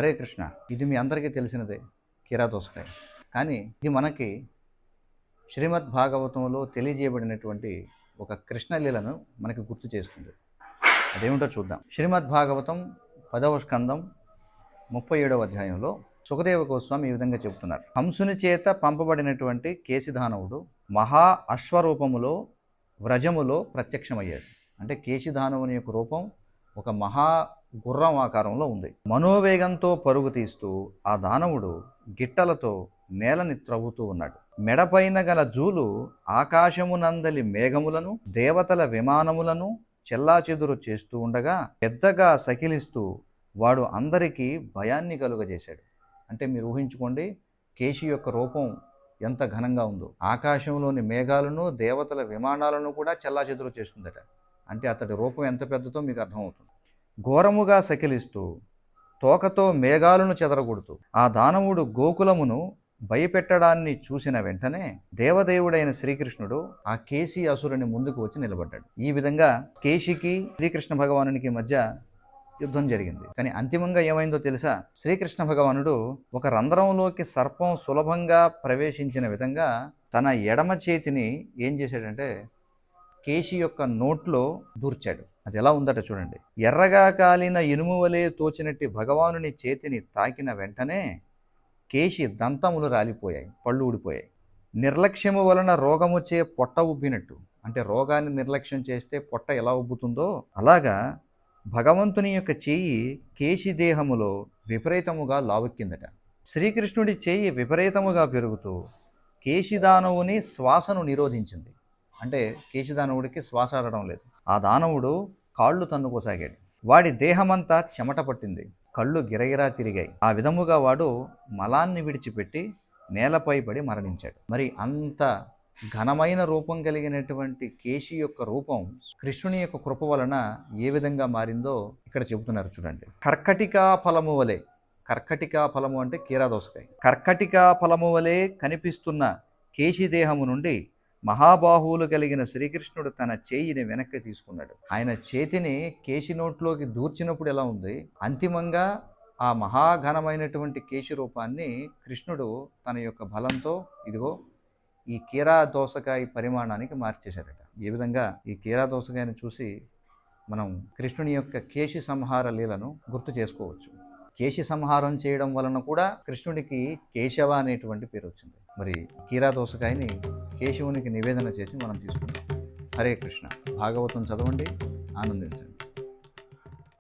హరే కృష్ణ. ఇది మీ అందరికీ తెలిసినదే, కీరా దోసకాయ. కానీ ఇది మనకి శ్రీమద్ భాగవతంలో తెలియజేయబడినటువంటి ఒక కృష్ణలీలను మనకి గుర్తు చేస్తుంది. అదేమిటో చూద్దాం. శ్రీమద్ భాగవతం 10వ స్కందం 37వ అధ్యాయంలో సుఖదేవ గోస్వామి ఈ విధంగా చెబుతున్నారు. హంసుని చేత పంపబడినటువంటి కేశిదానవుడు మహా అశ్వరూపములో వ్రజములో ప్రత్యక్షమయ్యాడు. అంటే కేశిదానవుని యొక్క రూపం ఒక మహా గుర్రం ఆకారంలో ఉంది. మనోవేగంతో పరుగు తీస్తూ ఆ దానవుడు గిట్టలతో నేలని త్రవ్వుతూ ఉన్నాడు. మెడపైన గల జూలు ఆకాశమునందలి మేఘములను దేవతల విమానములను చెల్లాచెదురు చేస్తూ ఉండగా పెద్దగా సకిలిస్తూ వాడు అందరికీ భయాన్ని కలుగజేశాడు. అంటే మీరు ఊహించుకోండి, కేశి యొక్క రూపం ఎంత ఘనంగా ఉందో. ఆకాశంలోని మేఘాలను దేవతల విమానాలను కూడా చెల్లాచెదురు చేస్తుందట. అంటే అతడి రూపం ఎంత పెద్దదో మీకు అర్థమవుతుంది. ఘోరముగా సకిలిస్తూ తోకతో మేఘాలను చెదరగొడుతూ ఆ దానవుడు గోకులమును భయపెట్టడాన్ని చూసిన వెంటనే దేవదేవుడైన శ్రీకృష్ణుడు ఆ కేశి అసురుని ముందుకు వచ్చి నిలబడ్డాడు. ఈ విధంగా కేశికి శ్రీకృష్ణ భగవానునికి మధ్య యుద్ధం జరిగింది. కానీ అంతిమంగా ఏమైందో తెలుసా? శ్రీకృష్ణ భగవానుడు ఒక రంధ్రంలోకి సర్పం సులభంగా ప్రవేశించిన విధంగా తన ఎడమ చేతిని ఏం చేశాడంటే కేశి యొక్క నోట్లో దూర్చాడు. అది ఎలా ఉందట చూడండి. ఎర్రగా కాలిన ఇనుము వలె తోచినట్టి భగవానుని చేతిని తాకిన వెంటనే కేశి దంతములు రాలిపోయాయి, పళ్ళు ఊడిపోయాయి. నిర్లక్ష్యము వలన రోగముచే పొట్ట ఉబ్బినట్టు, అంటే రోగాన్ని నిర్లక్ష్యం చేస్తే పొట్ట ఎలా ఉబ్బుతుందో అలాగా భగవంతుని యొక్క చేయి కేశి దేహములో విపరీతముగా లావెక్కిందట. శ్రీకృష్ణుడి చేయి విపరీతముగా పెరుగుతూ కేశిదానవుని శ్వాసను నిరోధించింది. అంటే కేశిదానవుడికి శ్వాస ఆడడం లేదు. ఆ దానవుడు కాళ్ళు తన్నుకోసాగాడు. వాడి దేహమంతా చెమట పట్టింది, కళ్ళు గిరగిరా తిరిగాయి. ఆ విధముగా వాడు మలాన్ని విడిచిపెట్టి నేలపై పడి మరణించాడు. మరి అంత ఘనమైన రూపం కలిగినటువంటి కేశి యొక్క రూపం కృష్ణుని యొక్క కృప వలన ఏ విధంగా మారిందో ఇక్కడ చెబుతున్నారు చూడండి. కర్కటికా ఫలము వలె, కర్కటికా ఫలము అంటే కీరా దోసకాయ, కర్కటికా ఫలము వలె కనిపిస్తున్న కేశి దేహము నుండి మహాబాహువులు కలిగిన శ్రీకృష్ణుడు తన చేయిని వెనక్కి తీసుకున్నాడు. ఆయన చేతిని కేశి నోట్లోకి దూర్చినప్పుడు ఎలా ఉంది, అంతిమంగా ఆ మహాఘనమైనటువంటి కేశి రూపాన్ని కృష్ణుడు తన యొక్క బలంతో ఇదిగో ఈ కీరా దోసకాయ పరిమాణానికి మార్చేశాడట. ఈ విధంగా ఈ కీరా దోసకాయని చూసి మనం కృష్ణుని యొక్క కేశి సంహార లీలను గుర్తు చేసుకోవచ్చు. కేశి సంహారం చేయడం వలన కూడా కృష్ణుడికి కేశవ అనేటువంటి పేరు వచ్చింది. మరి కీరా దోసకాయని కేశవునికి నివేదన చేసి మనం తీసుకుంటాం. హరే కృష్ణ. భాగవతం చదవండి, ఆనందించండి.